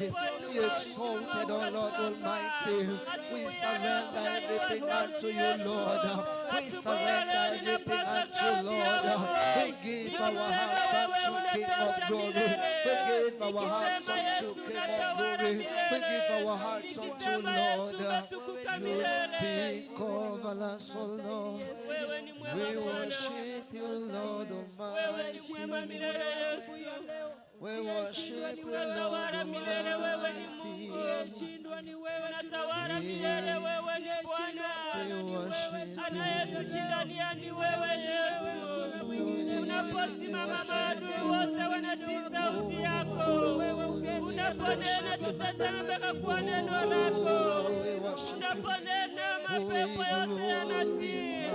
Be exalted, O Lord Almighty. We surrender everything unto you, Lord. We surrender everything unto you, Lord. We give our hearts unto King of Glory. We give our hearts unto King of Glory. We give our hearts unto Lord. You speak over us, O Lord. We worship you, Lord Almighty. We worship you, Lord Almighty. Unaposimama maadui wote wanatii sauti yako. Unaponena tutatazama mpaka kwa neno lako. Unaponena mapepo yote yanatii.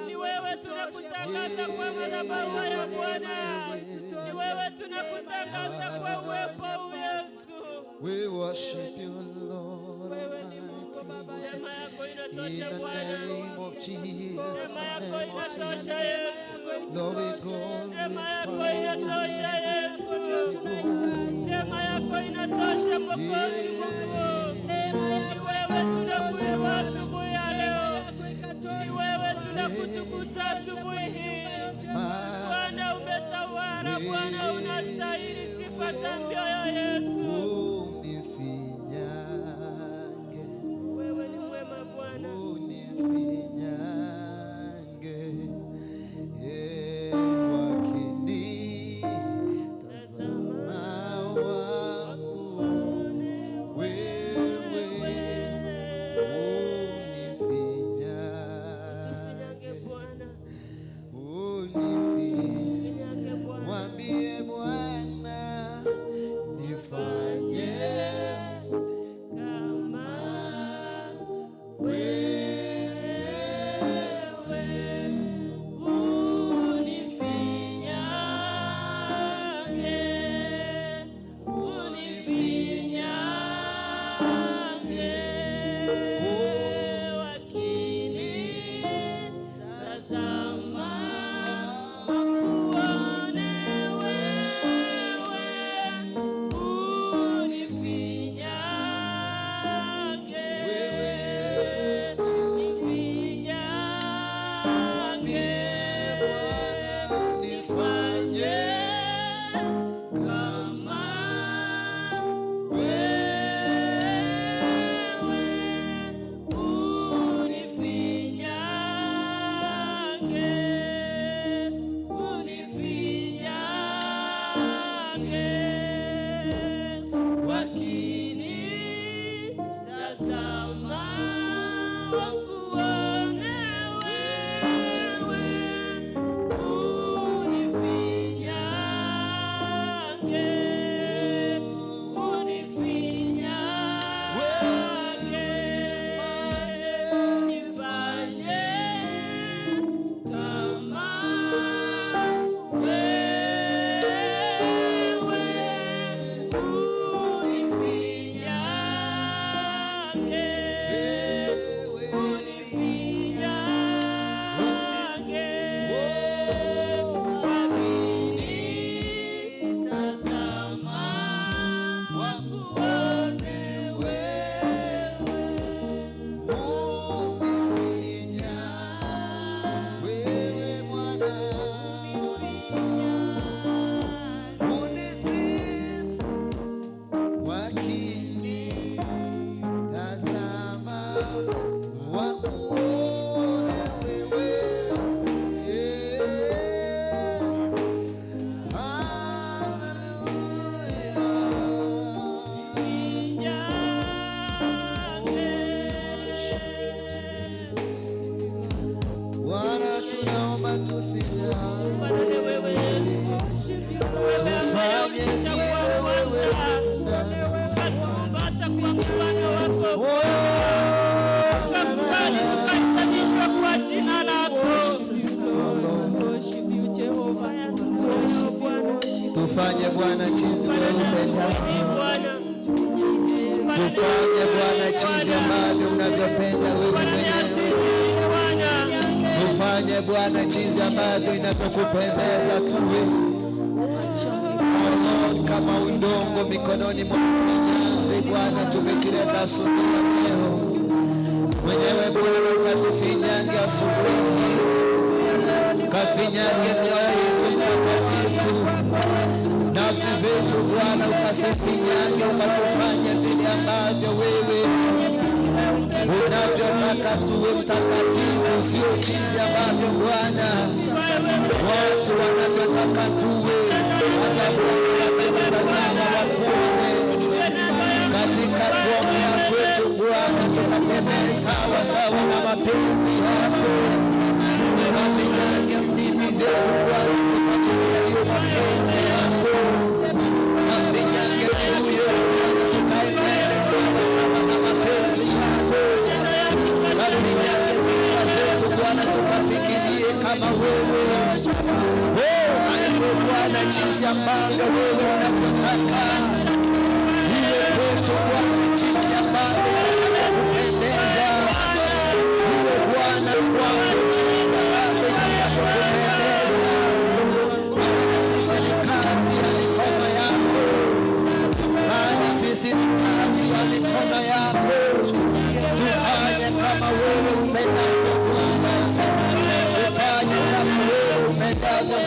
Ni wewe tunakutangaza kwa madhabahu ya Bwana. Ni wewe tunakutangaza kwa uwepo wa Yesu. We worship you, Lord Almighty. In the name of Jesus, in the name of Jesus. Lord, we glorify Bwana umetawala, Bwana unastahili sifa za mioyo yetu. Wewe ni mwema Bwana. Tufanye Bwana jinsi unapendavyo. Tufanye Bwana jinsi ambavyo unavyopenda wewe mwenyewe. Tufanye Bwana jinsi ambavyo inavyokupendeza tuwe. Oh Lord, kama udongo mikononi mwa mfinyanzi. asubuhi ya leo. Mwenyewe Bwana ukatufinyange asubuhi hii, ukafinyange mioyo yetu mtakatifu, nafsi zetu Bwana ukasifinyange, ukatufanya vile ambavyo wewe unavyotaka tuwe mtakatifu, sio jinsi ambavyo Bwana watu wanavyotaka tuwe. Hata Bwana wakatutazama wakuone katika kuongea kwetu Bwana, tukatembee sawa sawa na mapenzi yako. Kafinyange ndimi zetu Bwana, tufuatilie yaliyo mapenzi yako. Kafinyange miguu yetu Bwana, tukaenende sawa sawa na mapenzi yako. Kafinyange fikra zetu Bwana, tukafikirie kama wewe. Aiwe Bwana, jinsi ambavyo wewe unavyotaka iwe kwetu Bwana, jinsi ambavyo inakupendeza iwe Bwana kwako, jinsi ambavyo inakupendeza. Maana sisi ni kazi ya mikono yako, maana sisi ni kazi ya mikono yako. Tufanye kama wewe upendavyo Bwana, tufanye kama wewe upendavyo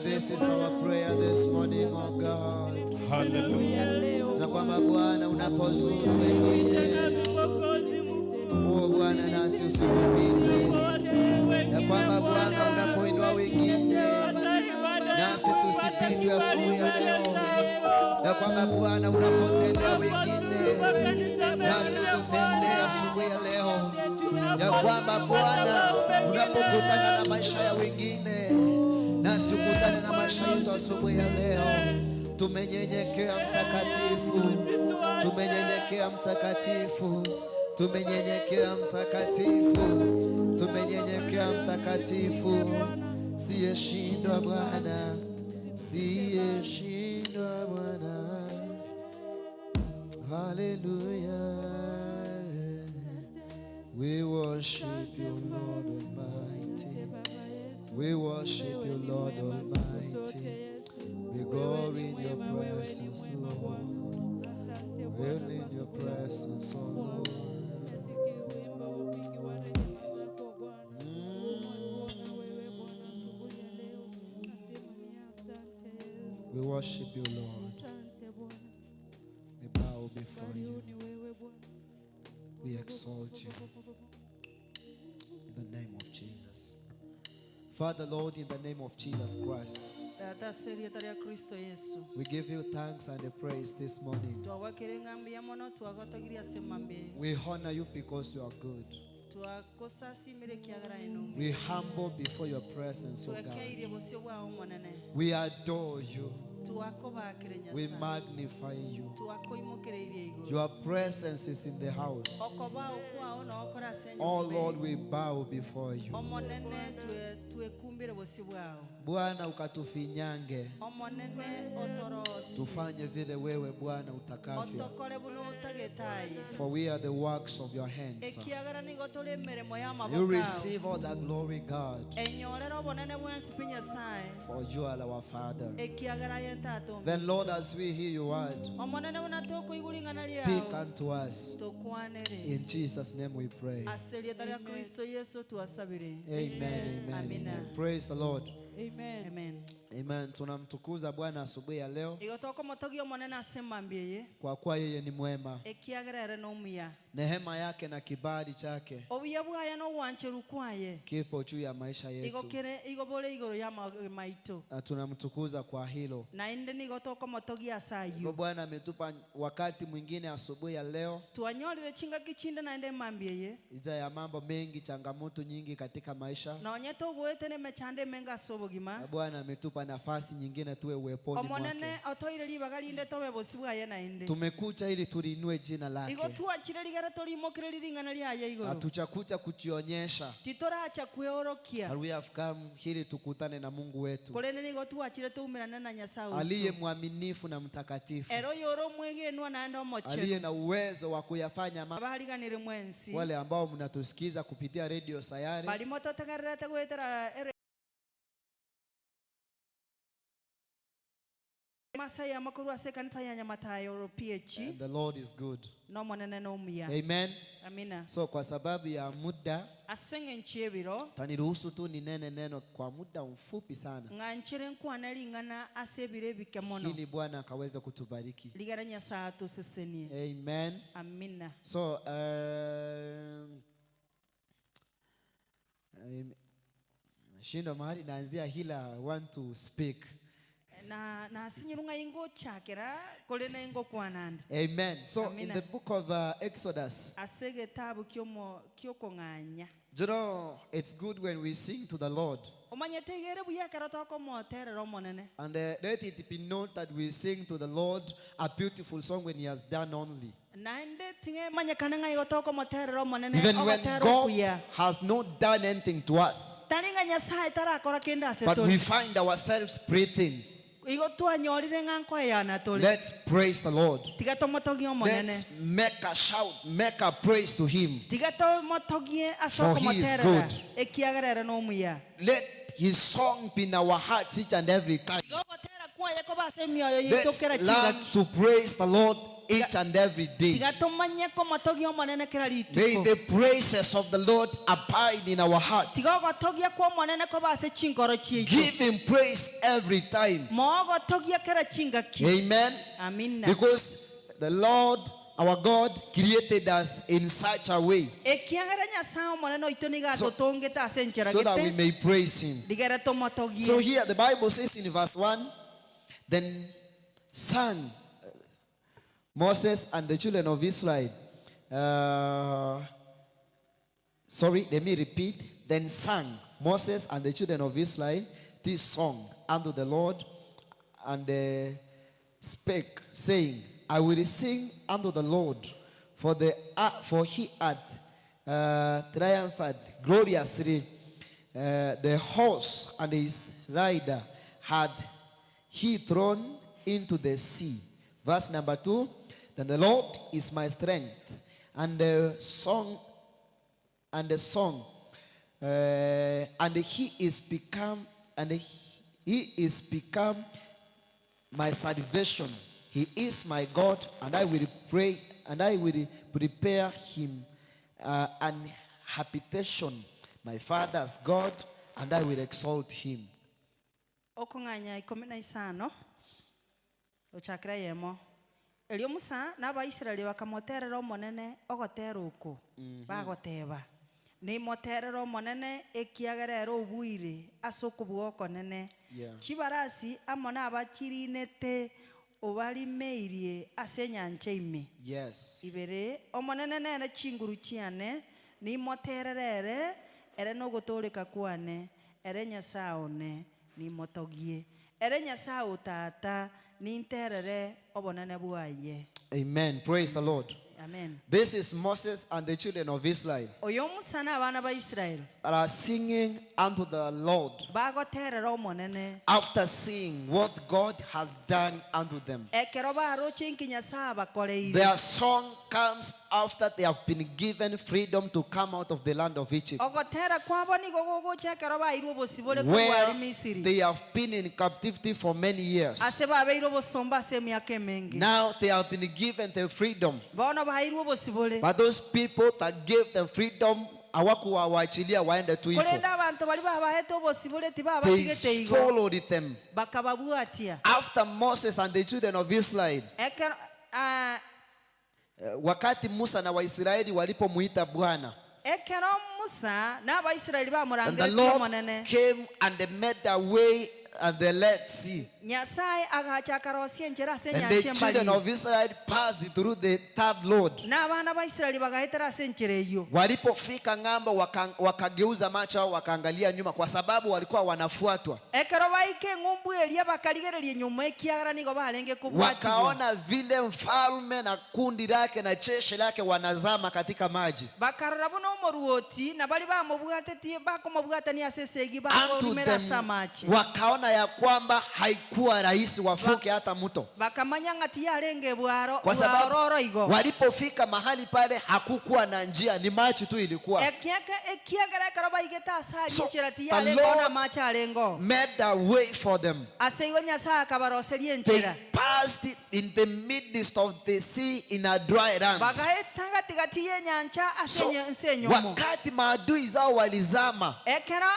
This is our prayer this morning, oh God. Hallelujah. Na kwamba Bwana unapozuru wengine, oh Bwana nasi usitupite. Na kwamba Bwana unapoinua wengine, nasi tusipitwe asubuhi ya leo. Na kwamba Bwana unapotendea wengine, nasi ututendee asubuhi ya leo. Ya kwamba Bwana unapokutana na maisha ya wengine, nasi ukutane na maisha yetu asubuhi ya leo. Tumenyenyekea mtakatifu, tumenyenyekea mtakatifu, tumenyenyekea mtakatifu, tumenyenyekea mtakatifu. Siyeshindwa Bwana, siyeshindwa Bwana. Hallelujah. We worship you, Lord Almighty. We worship you, Lord Almighty. We glory in your presence, Lord. We in your presence, oh Lord. We worship you, Lord. Asante Bwana. We bow before Bali you. ni wewe Bwana. We exalt you in the name of Jesus. Father, Lord, in the name of Jesus Christ, Tata seria taria Kristo Yesu. we give you thanks and praise this morning. Twawakire ngambi ya mono twagotagiria semambe. We honor you because you are good. Twakosa simire kiagara eno. We humble before your presence, O God. Twekeirie bosio bwa monene. We adore you. Twakobakire Nyasaye. We magnify you. Twakoimokereirie iguru. Your presence is in the house. Okoba okwao na okora senyo. Oh Lord, we bow before you. Omonene twekumbire bosio bwao. Bwana ukatufinyange. Omonene otorosi. Tufanye vile wewe Bwana utakavyo. Otokole buno utagetai. For we are the works of your hands. Ekiagara nigotole meremo ya maboko. You receive all the glory, God. Enyorero bonene bwensi pinyasaye. For you are our Father. Ekiagara yentato. Then Lord, as we hear your word, Omonene unatoko igulingana liao. speak unto us. Tokwanere. In Jesus' name we pray. Aseria daria Kristo Yesu tuasabire. Amen, amen, Amina. amen. Praise the Lord. Amen. Amen. Amen. Tunamtukuza Bwana asubuhi ya leo Igotoko motogi omonene asemambie. kwa kuwa yeye ni mwema. Ekiagara ere no muya. Neema yake na kibali chake Obuya bwaya no wancheru kwaye. kipo juu ya maisha yetu. Igokere igobole igoro ya maito. Na tunamtukuza kwa hilo. Na inde nigotoko motogi Kwa asayu. Bwana ametupa wakati mwingine asubuhi ya leo. Tuanyolire chinga kichinda na inde mambie. Ija ya mambo mengi, changamoto nyingi katika maisha. Na onyeto goete ne mechande menga sobogima. Na Bwana ametupa nafasi nyingine tuwe uweponi mwake. Omonene otoire libagali inde tobe bosibwaye na inde. Tumekuja ili tuliinue jina lake. Igotua chireli tolimo lingana lyaye igoro. Hatujakuja kujionyesha. Titoracha kweorokia. We have come ili tukutane na Mungu wetu. Kolene nigotua chire tuumirana na Nyasaye. Aliye mwaminifu na mtakatifu. Ero yoro mwegenwa na ndo mochero. Aliye na uwezo wa kuyafanya mambo. Abahaliganire mwensi. Wale ambao mnatusikiza kupitia Radio Sayari. Bali moto tagarata gwetera Masaya makuru asekanita ya nyamatayo PH. And the Lord is good. No monene no muya. Amen. Amina. So kwa sababu ya muda Asenge nchebiro. taniruhusu tu ninene neno kwa muda mfupi sana. Nganchere nkwana lingana asebire bikemono. Ili Bwana akaweze kutubariki. Ligaranya saa to sesenie. Amen. Amina. So shindo mahali naanzia hila I want to speak. Na sinyirunga ingo chakera kolena ingo kwananda. Amen. So Amina. in the book of Exodus, Asege tabu kyoko nganya. you know, it's good when we sing to the Lord. Omanyetegere buya karatoko motere romonene. And let it be known that we sing to the Lord a beautiful song when He has done only. Naende tinge manyakananga igotoko motere romonene. Even when God kuya. has not done anything to us, Taninga nyasaye tara akora kenda but aseto. we find ourselves breathing. Igotua nyorire ngankwa yana tole. Let's praise the Lord. Tigato motogi omonene. Let's make a shout, make a praise to Him. Tigato motogi asoko For He is motere. good. Ekiagara no muya. Let His song be in our hearts each and every time. Gogotera kwa yakoba semioyo Let's yitokera learn chinga. to praise the Lord each and every day. Tigato manyeko motogi omonene kera May lituko. the praises of the Lord abide in our hearts. Tigogo togia kwa monene ko base chingoro chicho. Give Him praise every time. Mogo togia kera chinga ki. Amen. Amina. Because the Lord, our God, created us in such a way Ekiagara nya monene itoni ga So- totonge ta senchera so that we gete. may praise Him. Digara to motogi. So here the Bible says in verse 1, then sang Moses and the children of Israel. Let me repeat. Then sang Moses and the children of Israel this song unto the Lord, and spake, saying, I will sing unto the Lord, for He hath triumphed gloriously. The horse and his rider had He thrown into the sea. Verse number 2. Then the Lord is my strength, and the song, and He is become my salvation. He is my God, and I will pray, and I will prepare Him an habitation, my Father's God, and I will exalt Him. Okonganya 15. ochakira yemo elio musa n'abaisiraeli bakamoterera omonene ogotera oko bagoteba ni moterera omonene ekiagerera obwire ase okobua okonene chibarasi amona abachirinete obarimeirie ase enyancha ime ibere omonene nere chinguru chiane ni motererere ere nogotoreka kwane ere nyasaone ni motogie ere nyasao tata ni nterere obonene bwaye. Amen. Praise the Lord. Amen. This is Moses and the children of Israel Oyo musana abana ba Israel that are singing unto the Lord bagoterera omonene after seeing what God has done unto them. ekero baroche nkinyasa abakoreire. Their song comes after they have been given freedom to come out of the land of Egypt, ogotera kwabo nigo gogocha ekero bairwo bosibole where kwari Misiri they have been in captivity for many years. ase babeirwo bosomba ase miaka emengi Now they have been given the freedom. bono bairwo bosibole But those people that gave them freedom, hawakuwaachilia waende tu hivyo. kolenda abantu bali babahete obosibole They tibabatigete igo followed them. bakababwatia After Moses and the children of Israel, ekero wakati Musa na Waisraeli walipomuita Bwana, ekero musa n'abaisiraeli and the bamurangire Lord omonene came and they made their way and the Red Sea. nyasaye agacha akarosia enchera ase And the enyancha children embali of Israel passed through the third Lord. n'abaana ba Isiraeli bagahitera ase enchera eyo Walipofika ng'ambo wakageuza macho yao wakaangalia nyuma kwa sababu walikuwa wanafuatwa. ekero baike eng'umbu eria bakarigereria enyuma ekiagera nigo barenge kubwatirwa Wakaona vile mfalme na kundi lake na jeshi lake wanazama katika maji. bakarora buno omoruoti na bali bamobwatetie bakomobwatania ase esegi Unto bakorumera ase them amachi wakaona ya kwamba haikuwa rahisi wafuke hata mto, bakamanya ng'ati yarenge bwaro kwa sababu bwaroro igo walipofika mahali pale hakukuwa na njia, ni maji tu ilikuwa. ekiagera ekero baigete ase ari So, enchera ti the yarengo na Lord amachi arengo made a way for them. ase igo nyasaye akabaroseria They enchera passed in the midst of the sea in a dry land. bagaheta gatigati y'enyancha ase So, ense enyomo wakati maadui zao walizama, ekero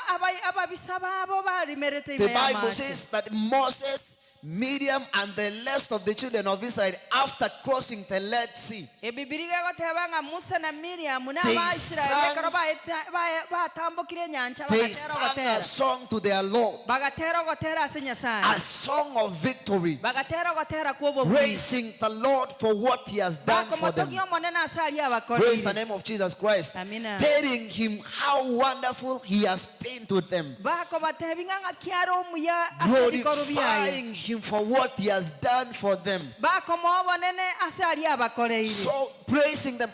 ababisa babo barimerete the ime Bible y'amachi says that Moses, Miriam, and the rest of the children of Israel, after crossing the Red Sea, ebibiri gegoteba nga musa na miriamu They n'abaisiraeli sang- ekero batambukire enyancha they bagatera sang a ogotera song to their Lord, bagatera ogotera ase a nyasaye song of victory, bagatera ogotera kw'obobwire praising the Lord for what He has done for them. bakomotogia omonene ase ali Praise the abakorire name of Jesus Christ. Amina. Telling Him how wonderful He has been to them. bakobatebi nga kiara omuya ase ebikoro byaye Glorifying Him for what He has done for them. bakoma obonene ase ali abakoreire So praising them,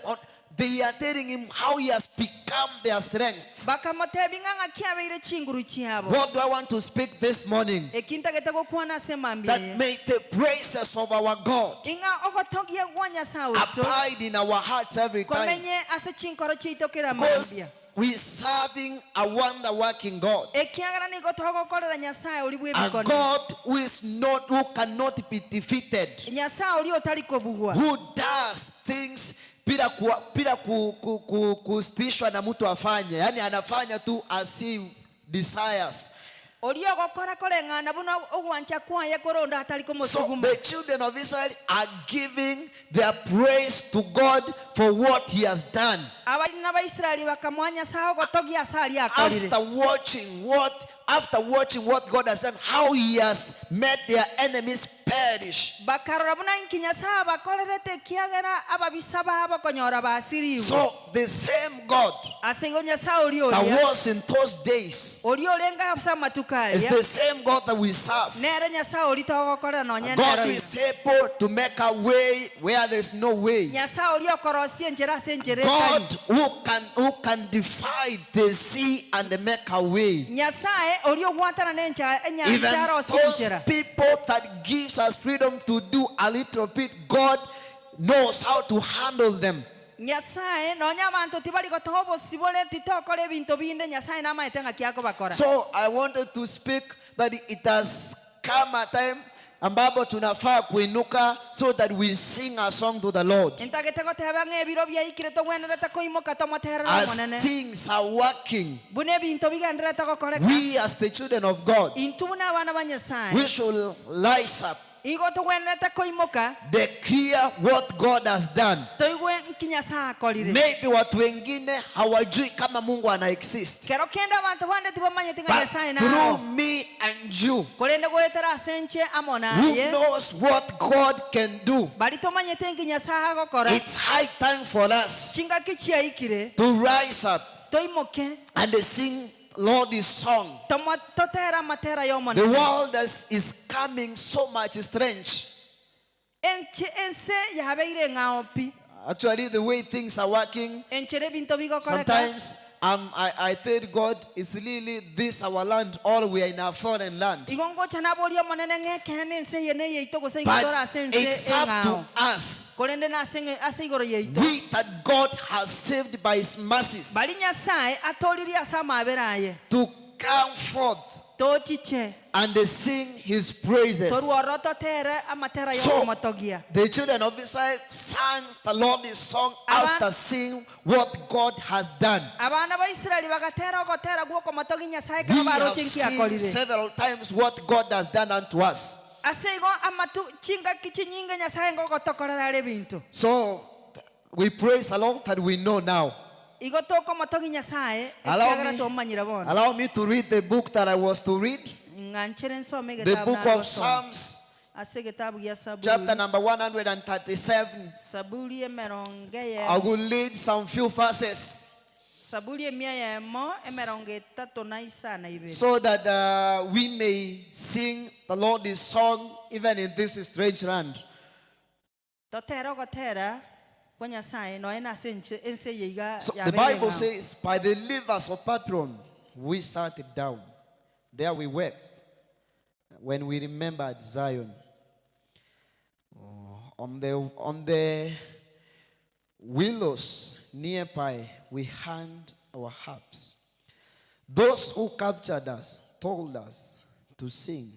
they are telling Him how He has become their strength. bakamotebi nga kiabeire chinguru chiabo What do I want to speak this morning? ekintagete gokwana ase That mambire may the praises of our God inga ogotogia gwa nyasaye wito abide in our hearts every time. komenye ase chinkoro chiito kera Because mambia we're serving a wonder-working God. ekiagera nigo togokorera nyasaye oli A bwebikono God who cannot be defeated. nyasaye oli otali kobugwa Who does things bila kustishwa na mtu afanye. Yani anafanya tu as he desires. oli ogokora koreng'ana buno ogwancha kwaye koronda atali So komosuguma the children of Israel are giving their praise to God for what He has done. abalina baisiraeli bakamwa nyasaye ogotogia ase ali akorire After watching what God has done, how He has made their enemies perish. bakarora buna inki nyasaye abakorerete ekiagera ababisa babo konyora basiriwe So the same God ase igo nyasaye oli that oria was in those days oli olenga ase amatuka is alia the same God that we serve. nere nyasaye oli togokorera nonya God nero is able to make a way where there is no way. nyasaye oli okorosia enchera ase enchera God ekari who can divide the sea and make a way. nyasaye oli ogwatana n'enyancha Even arosia those enchera people that gives us freedom to do a little bit, God knows how to handle them. nyasaye nonya abantu tibali gotoha obosibole titokora ebinto binde nyasaye namaete nga kiako bakora So I wanted to speak that it has come a time ambapo tunafaa kuinuka so that we sing a song to the Lord. entagete goteba ng'ebiro byaikire togwenerete koimoka tomoterera As omonene things are working, buna ebinto bigenderete gokoreka we as the children of God, intu buna abana ba we nyasaye should rise up igo tugwenete koimoka declare what God has done. toigwe nkinyasa akorire Maybe watu wengine hawajui kama Mungu ana exist. kero kenda abantu bande tibamanyete But nyasaye through nao me and you, kolende gwetera asenche amona who ye knows what God can do, bali tomanyete nkinyasa agokora it's high time for us chinga kichia ikire to rise up toimoke and sing Lord's song. totera matera yomona The world is coming so much strange. ense yabeire ngaopi Actually, the way things are working, enchere binto bigokoreka sometimes I tell God, it's really this our land, all we are in our foreign land. igongo chana bolio monene ngekene ense yene yeito gose But igotora asense it's up to engao us. kolende na asenge asigoro yeito We that God has saved by his mercies bali nyasaye atoliri asama aberaye to come forth tochiche and sing his praises. toruoroto tere amatera So, yomotogia the children of Israel sang the Lord's song after seeing what God has done. abana ba Israeli bagatera ogotera guoko motogi nyasaye We kana have baroche seen nkiakorire several times what God has done unto us. asego amatu chinga kichi nyinge nyasaye ngogotokorera ale bintu So we praise the Lord that we know now. igotoko motogi nyasaye Allow ekiagera me- tomanyira bona Allow me to read the book that I was to read. nganchere nsome The gitabu book of Psalms, ase gitabu ya chapter saburi number 137. saburi emeronge ye I will read some few verses saburi emia ya emo emeronge tatu na isa na ibiri so that we may sing the Lord's song even in this strange land. totera gotera kwa nyasaye no ena ense yiga So ya the bere Bible ngao. says, by the rivers of Patron, we sat down. There we wept when we remembered Zion. On the willows nearby, we hung our harps. Those who captured us told us to sing.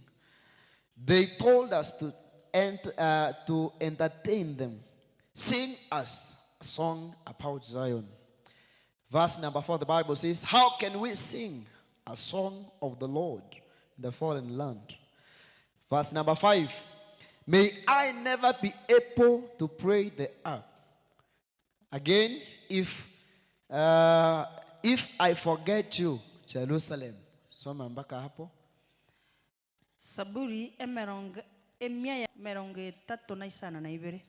They told us to entertain them. Sing us a song about Zion. Verse number 4, the Bible says, how can we sing a song of the Lord in the foreign land? Verse number 5, may I never be able to pray the harp. Again, if I forget you, Jerusalem. Soma mpaka hapo. saburi emeronge emia ya meronge tatu na isa na ibiri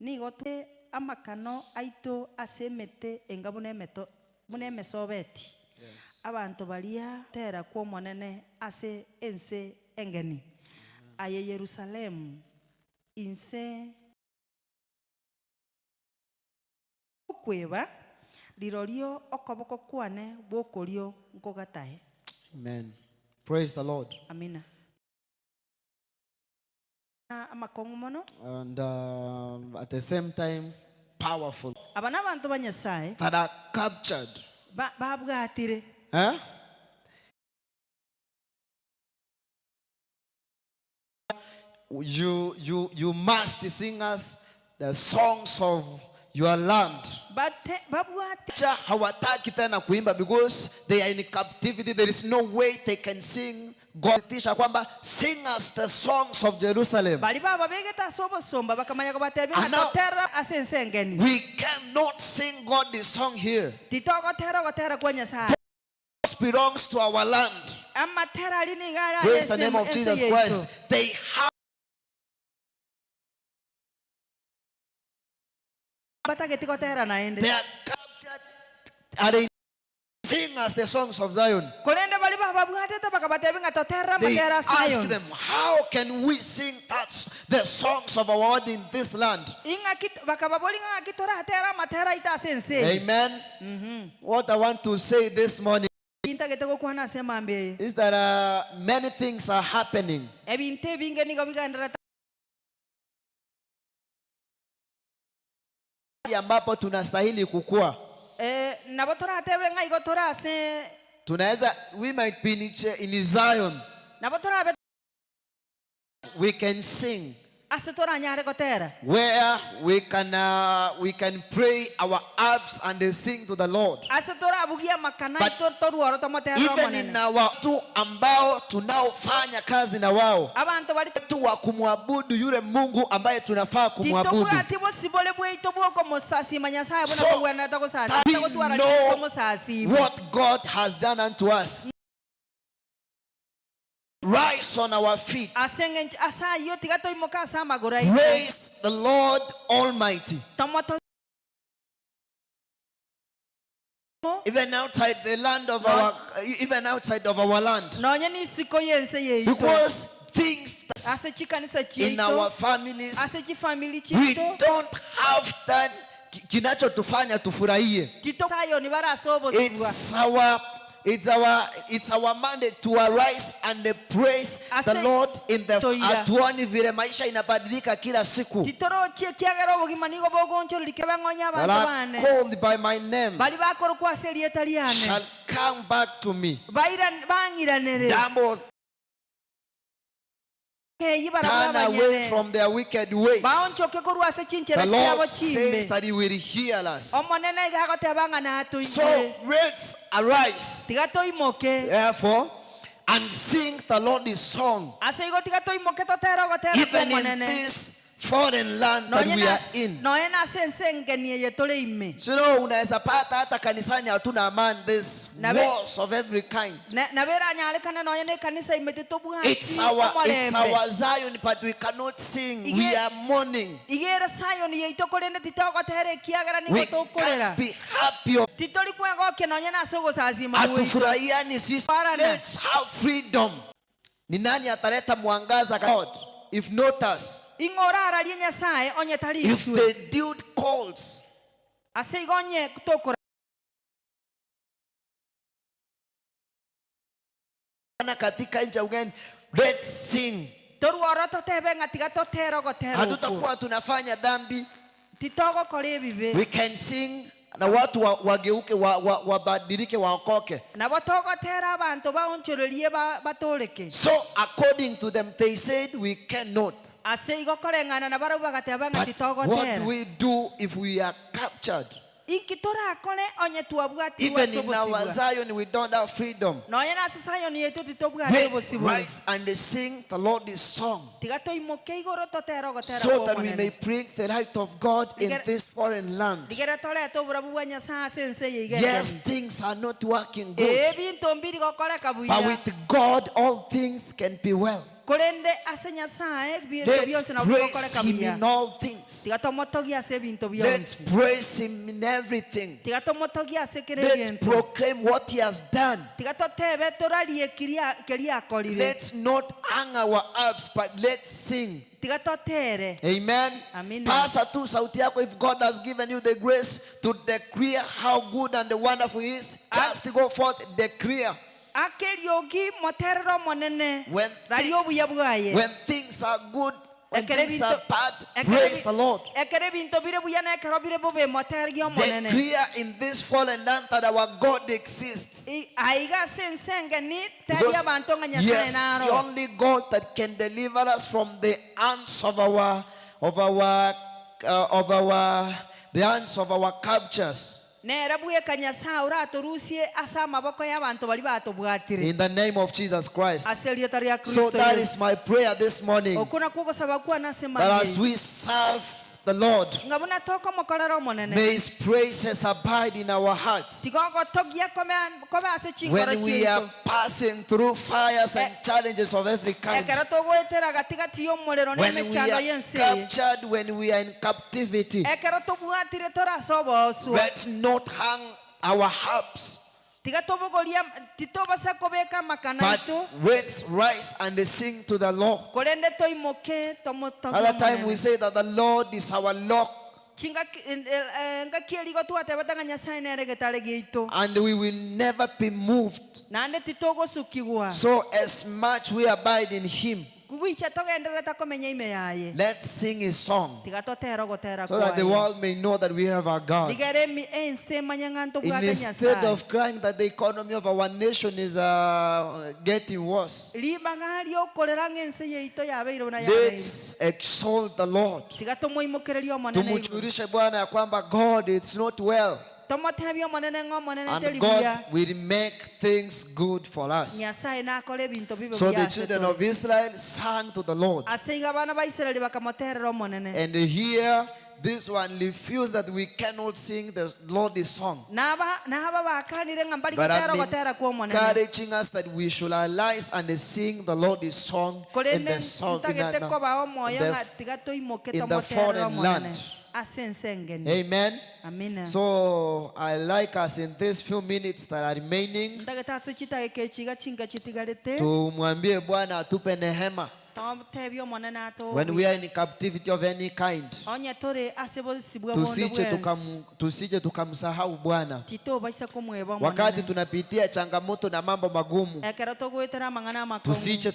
ni gote amakano aito asemete engabune meto mune mesobeti abantu balia tera kwa monene ase ense engeni aye Jerusalem inse okweba lirorio okoboko kwane bokorio nkogatae. Amen. Praise the Lord. Amina. Amakongo mono And at the same time, powerful. abana abantu banyasaye That are captured. babwatire Huh? You must sing us the songs of your land. babwatire Hawataki tena kuimba because they are in captivity. There is no way they can sing. God teacher kwamba sing us the songs of Jerusalem. bali baba begeta sobosomba bakamanya ko batebe And now- atotera asensengeni We cannot sing God's song here. titoko tera gotera kwa nyasaye This belongs to our land. amatera lini gara Praise the name of Jesus Christ. They have batagetiko tera naende they are captured and they sing us the songs of Zion. kolende bali baba bwatete bakabatebe ngatotera They matera ask sayon them, how can we sing the songs of our Lord in this land? inga kit bakababoli nga kitora tera matera ita sense Amen. What I want to say this morning inta geteko kwana sema mbe is that many things are happening. ebinte binge niko bigandara Ambapo tunastahili kukua. nabotora tebe nga igotora se Tunaweza, we might be in Zion. nabotora We can sing. ase toranyare gotera where we can pray our apps and sing to the Lord. ase torabugia makana But ito toruoro tomotera Even in our tu ambao tunaofanya kazi na wao, abantu bali tu wa kumwabudu yule Mungu ambaye tunafaa kumwabudu. titobwati bosibole bweito bwoko mosasi manyasaye bona So bwena tagosasi that we tagotwara know mosasi what God has done unto us. Rise on our feet. asenge asayo tigato imoka sama gorai Praise the Lord Almighty. tomoto Even outside the land of our, even outside of our land, nonye ni siko yense yeito because things ase chikanisa in our chito families, ase chifamily we chito don't have that kinachotufanya tufurahie. tito tayo ni barasobo sibwa It's our mandate to arise and praise the Ase Lord in the toira. atuoni vile maisha inabadilika kila siku. titoro chie kiagero bogima nigo bogoncho likeba ngonya That abantu are bane called by my name bali bakoro kwa seli etaliane shall come back to me. bangiranere Double heyi turn barabara away banyene from their wicked ways. baonchoke korwa ase chinchera The cyabo Lord says chimbe that He will heal us. omonene igagotebanga na So atuire let's arise, tigatoimoke therefore, and sing the Lord's song, ase igo tigatoimoke totera ogotera even in omonene this foreign land that we are in. noye nase nsengenie yetole ime So no, unaweza pata hata kanisani hatuna amani. There's Nabe- wars of every kind. nabera nyalekana noye ne kanisa imete tobwati It's our Zion, but we cannot sing. We Ige- are mourning. igere sayoni yeitokorende titogotere kiagera We nigo tokorera can't be happy. titoli kwengoke noye nase ogosazima Hatufurahiani sisi. Parana. Let's have freedom. Ni nani ataleta mwangaza God if not us? ing'ora rie nyasaye onye tari If itwe the dude calls, ase igonye tokora katika nchi ya ugeni, let's sing. toruoro totebe ng'atiga totera ogotera uko Hatutakuwa tunafanya dhambi. titogokora ebibe We can sing na watu wageuke wabadilike waokoke. nabo togotera abantu baonchorerie batoreke So according to them they said we cannot. ase igokoreng'ana na barau bagateba ng'ati But what togotera do we do if we are captured? inki torakore onye twabwati Even in our wasobosibwa Zion we don't have freedom. noye nase sayoni yetu titobwate Let's obosibwa rise and sing the Lord's song, tigatoimoke igoro totera ogotera so that we may komonene bring the light of God in Digere- this foreign land. digere torete oburabu bwa nyasaye ase ense Yes, yeigere things are not working good, ebinto mbiri gokoreka but buya with God all things can be well. korende ase nyasaye binto Let's byose na praise bigokoreka Him buya in all things. tigatomotogia ase ebinto Let's byonsi praise Him in everything. tigatomotogia ase kere Let's gento proclaim what He has done. tigatotebe torarie keria akorire Let's not hang our ups, but let's sing. tigatotere Amen. Amen. Pasa tu sauti yako if God has given you the grace to declare how good and wonderful He is. Just go forth, declare. akeriogi moterero monene When rari obuya bwaye things are good, when Ekere things binto- are bad, ekere praise bi- the Lord. ekere binto bire buya na ekero bire bobe motergi omonene Declare in this fallen land that our God exists. aiga sensenge ni teri Because, abantu nga nyasaye yes, the naro only God that can deliver us from the hands of the hands of our captures. nera bweka nyasaye uratorusie ase amaboko y'abantu bari batobwatire In the name of Jesus Christ. ase rieta ria So kristo that is yesu my prayer this morning. okuna kugosaba kwa nase That as magi we serve the Lord, ngabuna toko mokorero monene may His praises abide in our hearts. tigogo togia kobe ase chingoro When we are chieto passing through fires and challenges of every kind. ekero togoetera gatigati y'omuliro When we n'emechando are y'ensi captured, when we are in captivity. ekero tobwatire torasoboswa Let's not hang our harps, tiga tobogoria titobasa kobeka makana but itu let's rise and sing to the Lord. korende toimoke Other time we tomotogia say that the Lord is our lock, chinga ngakieligo twatebatanga nyasaye neregetare gitu and we will never be moved. nande titogosukigwa So as much we abide in Him, Gwicha togendera takomenya ime yaye. Let's sing his song Tiga totero gotera so that the kwaye. world may know that we have our God. Digere mi ense manyanganto bwata Instead Nyasaye. of crying that the economy of our nation is getting worse, Liba ngari okolera ngense yeito yabeiro na yabeiro. let's exalt the Lord. Tiga tomoimokereria omonene iguru. Tumujulishe Bwana ya kwamba God, it's not well, Tomotebia omonene ngomonene and telibia. God will make things good for us. Nyasaye nakole bintu bibe So the byase children tole. of Israel sang to the Lord. Aseiga bana ba Israeli bakamoterera omonene. And here, this one refused that we cannot sing the Lord's song. Naba bakanire ngambali But gotera I'm gotera ku omonene. encouraging us that we should arise and sing the Lord's song in the song in ntagete ko ba omoyo the- nga tiga toimoke in the tomoterera foreign omonene. land. Asensengeni. Amen. Amina. So I like us in these few minutes that are remaining Ntagete asechita ekechiga chinga chitigalete. tumwambie Bwana atupe nehema Tomotebia omonene ato. when we are in captivity of any kind. Onye tore asebosibwe bondo Tusije tukamsahau Bwana Tito baisa kumweba wakati omonene. tunapitia changamoto na mambo magumu. Ekera togwetera mangana makomu. Tusije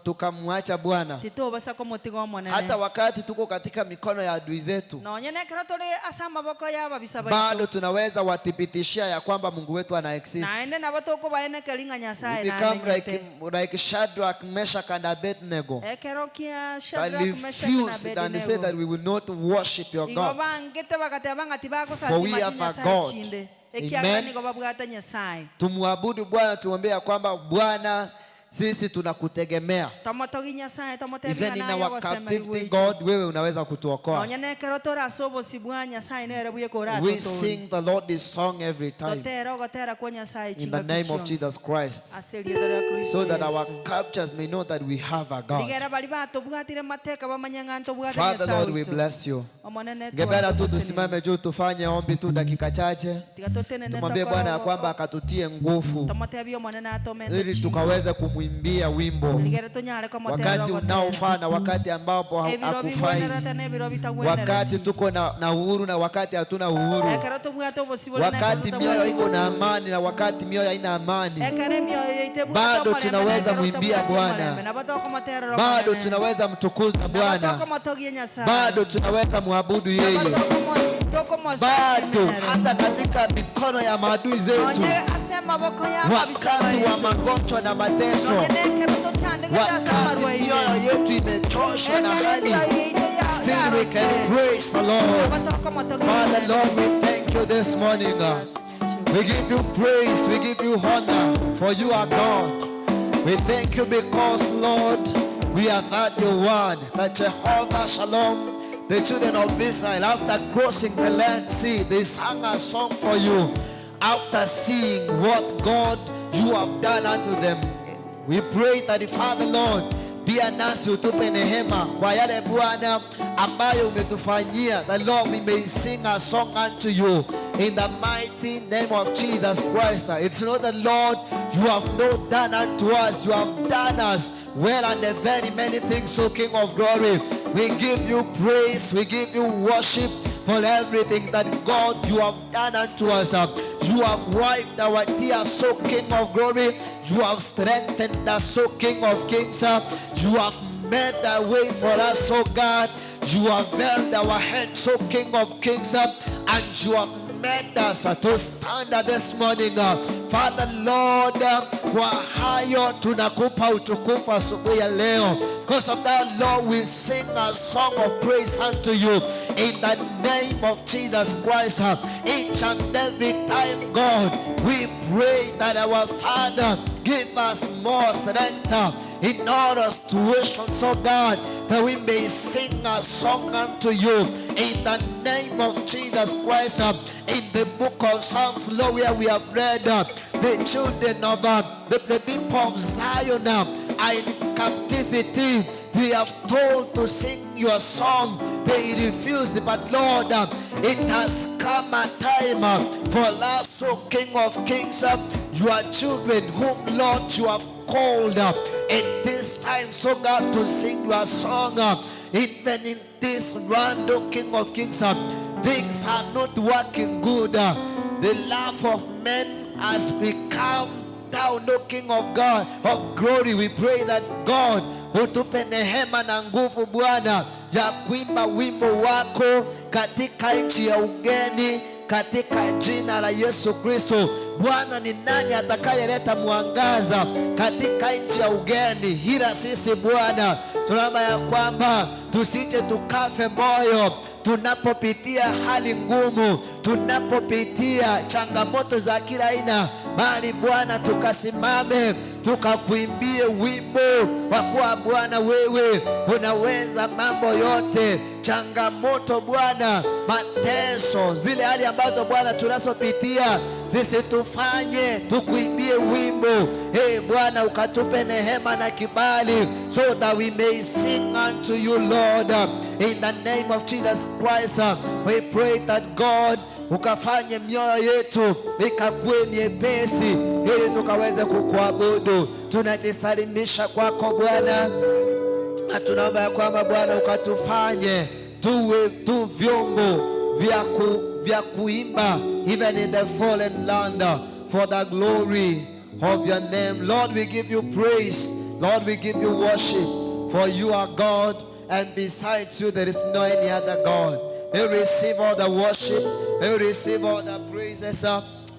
tukamwacha Bwana Tito basa komotiga omonene. hata wakati tuko katika mikono ya adui zetu, Nonye nekera tore asa maboko yaba bisaba. bado tunaweza wathibitishia ya kwamba Mungu wetu ana exist. Naende nabotoko baene kelinga Nyasaye We na become amenyete. like Shadrach, Meshach, and Abednego. Ekero kia I Shadrach, Meshach na refused and said that Abednego. we will not worship your Igo gods. bangete bakate bangati bako For we sasi have a Nyasaye God. chinde. Amen. Ekianga nigo babwata Nyasaye. Tumwabudu Bwana, tumwambie ya kwamba Bwana, sisi tunakutegemea. Tomotogi Nyasaye tomotebi Even in nganayo our gosema captivity, iweji. God, wewe unaweza kutuokoa. Nonye nekero tora sobo sibwa Nyasaye nere buye kora We totoni. sing the Lord's song every time Totero gotera kwa Nyasaye in chinga the name of kuchionsi. Jesus Christ, Aseli edora Kristo so that our Yesu. captures may know that we have a God. Ligera bali bato bwatire mateka bamanyanganto bwata Father Nyasaye. Lord, we bless you. Omonene Ngependa tu tusimame juu tufanye ombi tu dakika chache. Tumwambie Bwana ya kwamba akatutie nguvu ili tukaweze kumwimbia wimbo wakati unaofaa na wakati ambapo hakufai, wakati tuko na uhuru na wakati hatuna uhuru, wakati mioyo iko na amani na wakati mioyo haina amani. Bado tunaweza mwimbia Bwana, bado tunaweza mtukuza Bwana, bado tunaweza muabudu yeye, bado hata katika mikono ya maadui zetu, wakati wa magonjwa na mateso, wakati mioyo yetu imechoshwa na hali, still we can praise the Lord. Father Lord, we thank you this morning. We give you praise, we give you honor, for you are God. We thank you because, Lord, we have heard your word, that Jehovah Shalom, the children of Israel, after crossing the land sea, they sang a song for you. After seeing what God you have done unto them, we pray that the Father Lord, pia nasi utupe nehema kwa yale Bwana ambayo umetufanyia. The Lord, we may sing a song unto you in the mighty name of Jesus Christ. It's not the Lord you have not done unto us, you have done us well and very many things, O King of glory. We give you praise, we give you worship for everything that God you have done unto us. You have wiped our tears, O King of glory. You have strengthened us, O King of kings. You have made a way for us, O God. You have held our heads, O King of kings, and you have made us to stand this morning. Father Lord, kwa hayo tunakupa utukufu asubuhi ya leo. Because of that, Lord, we sing a song of praise unto you in the name of Jesus Christ. Each and every time, God, we pray that our Father give us more strength in all situations, oh God, that we may sing a song unto you in the name of Jesus Christ. In the book of Psalms, Lord, where we have read the children of the people of Zion are in captivity. They have told to sing your song. They refused, but Lord, it has come a time for us, O King of Kings, your children whom, Lord, you have called at this time, so God, to sing your song. Even in this land, O King of Kings, things are not working good. The love of men has become down, O King of God, of glory. We pray that God, utupe nehema na nguvu Bwana ya kuimba wimbo wako katika nchi ya ugeni, katika jina la Yesu Kristo. Bwana, ni nani atakayeleta mwangaza katika nchi ya ugeni ila sisi Bwana? Tunaomba ya kwamba tusije tukafe moyo tunapopitia hali ngumu, tunapopitia changamoto za kila aina, bali Bwana tukasimame tukakuimbie wimbo wa kuwa Bwana wewe unaweza mambo yote. Changamoto Bwana, mateso, zile hali ambazo Bwana tunazopitia, sisi tufanye tukuimbie wimbo. Bwana, ukatupe nehema na kibali, so that we may sing unto you, Lord. In the name of Jesus Christ, we pray that God ukafanye mioyo yetu ikakuwe nyepesi ili tukaweze kukuabudu. Tunajisalimisha kwako Bwana, na tunaomba kwamba Bwana ukatufanye tuwe tu vyombo vya kuimba even in the fallen land for the glory of your name. Lord, we give you praise. Lord, we give you worship, for you are God, and besides you there is no any other God. You receive all the worship, you receive all the praises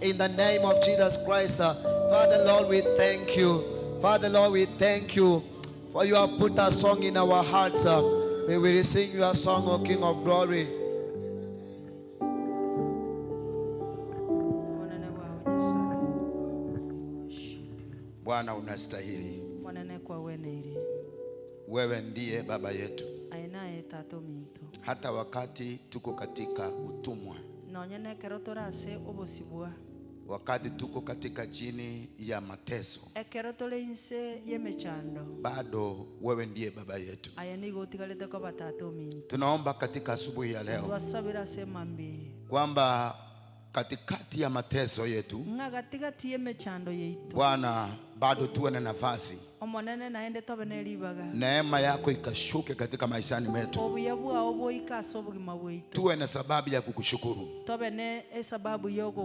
in the name of Jesus Christ. Father, Lord, we thank you. Father, Lord, we thank you, for you have put a song in our hearts. We will sing your song, O King of Glory. Bwana unastahili. Wewe ndiye baba yetu. Hata wakati tuko katika utumwa, wakati tuko katika chini ya mateso, bado wewe ndiye baba yetu. Tunaomba katika asubuhi ya leo kwamba katikati ya mateso yetu Bwana, bado tuwe na nafasi, neema yako ikashuke katika maishani metu, tuwe na sababu ya kukushukuru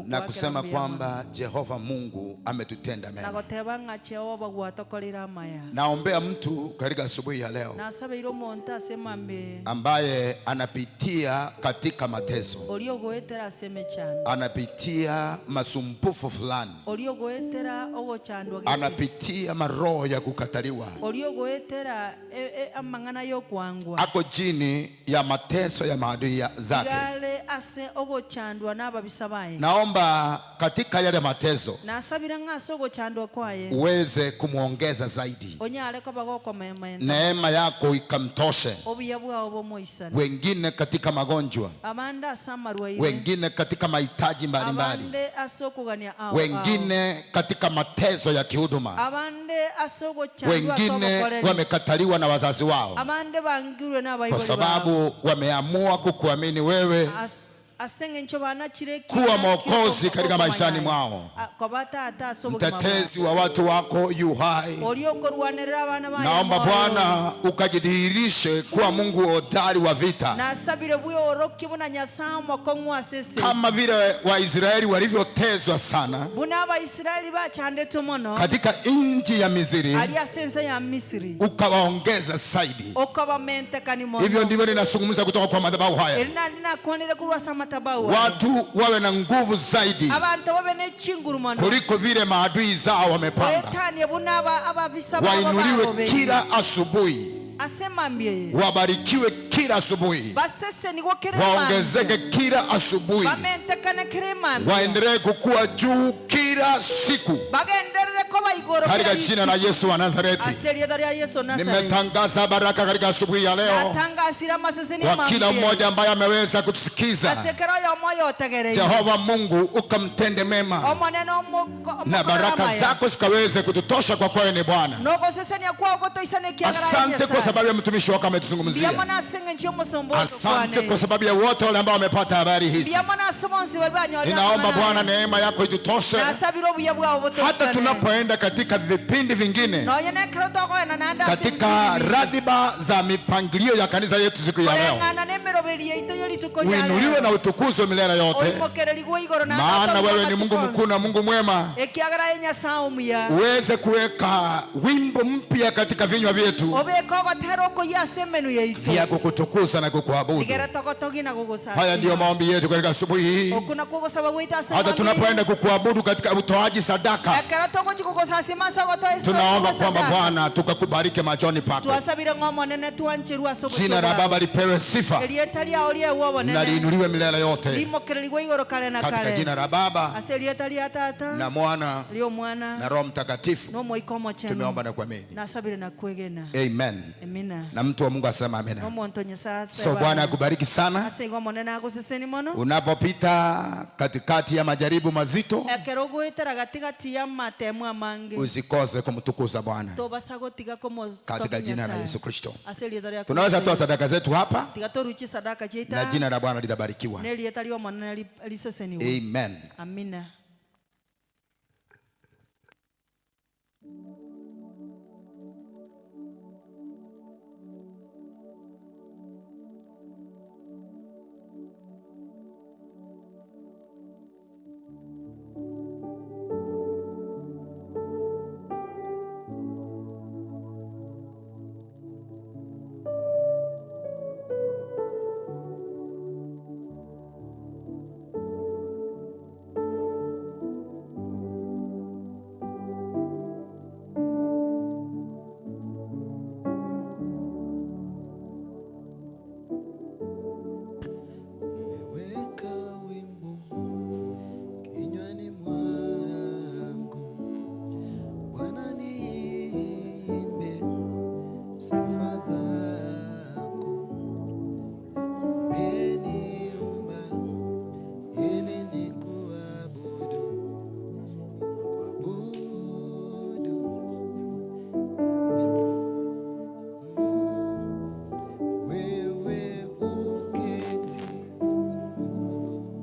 na kusema kwamba Jehova Mungu ametutenda mema. Naombea mtu katika asubuhi ya leo ambaye anapitia katika mateso, anapitia masumbufu fulani, anapitia maroho ya kukataliwa, ako chini ya mateso ya maadui zake. Naomba katika yale mateso uweze kumuongeza zaidi, neema yako ikamtoshe. Wengine katika magonjwa, wengine katika mahitaji mbalimbali, wengine katika mateso ya kihuduma, wengine wamekataliwa na wazazi wao kwa sababu wameamua kukuamini wewe kuwa Mwokozi katika maishani mwao. Mtetezi wa watu wako yu hai. Naomba Bwana ukajidhihirishe kuwa Mungu hodari wa vita, kama vile Waisraeli walivyotezwa sana katika nchi ya Misri, ukawaongeza zaidi. Hivyo ndivyo ninazungumza kutoka kwa madhabahu haya. Watu wawe na nguvu zaidi kuliko vile maadui zao wamepanga. Wainuliwe kila asubuhi, wabarikiwe kila asubuhi, waongezeke kila asubuhi, waendelee kukua juu kila siku, katika jina la Yesu wa Nazareti. Nimetangaza baraka katika asubuhi ya leo kwa kila mmoja ambaye ameweza kutusikiza. Jehova Mungu ukamtende mema, na baraka zako zikaweze kututosha kwa kweli Bwana. Asante kwa sababu ya mtumishi wako ametuzungumzia. Asante kwa sababu ya wote wale ambao wamepata habari hizi. Ninaomba Bwana neema yako itutoshe hata tunapoenda katika vipindi vingine, katika ratiba za mipangilio ya kanisa yetu siku ya leo. uinuliwe na utukuzwe milele yote, maana wewe ni Mungu mkuu na Mungu mwema. Uweze kuweka wimbo mpya katika vinywa vyetu vya kukutukuza na kukuabudu. Haya ndio maombi yetu katika asubuhi hii. Hata tunapoenda kukuabudu katika utoaji sadaka, tunaomba kwamba Bwana tukakubariki machoni pako. Jina la Baba lipewe sifa na liinuliwe milele yote, katika jina la Baba na Mwana na Roho Mtakatifu tumeomba na kuamini. Amen. Na mtu wa Mungu asema amen. So Bwana akubariki sana. Unapopita katikati ya majaribu mazito, usikose kumtukuza Bwana katika jina la Yesu Kristo. Tunaweza toa sadaka zetu hapa na jina la Bwana litabarikiwa. Amen. Amina.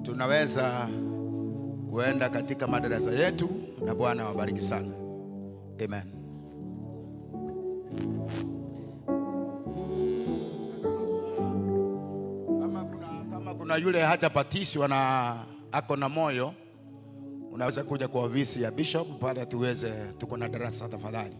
Tunaweza kuenda katika madarasa yetu na Bwana wabariki sana. Amen. Kama kuna yule hajapatishwa na ako na moyo, unaweza kuja kwa ofisi ya Bishop pale tuko na darasa tafadhali.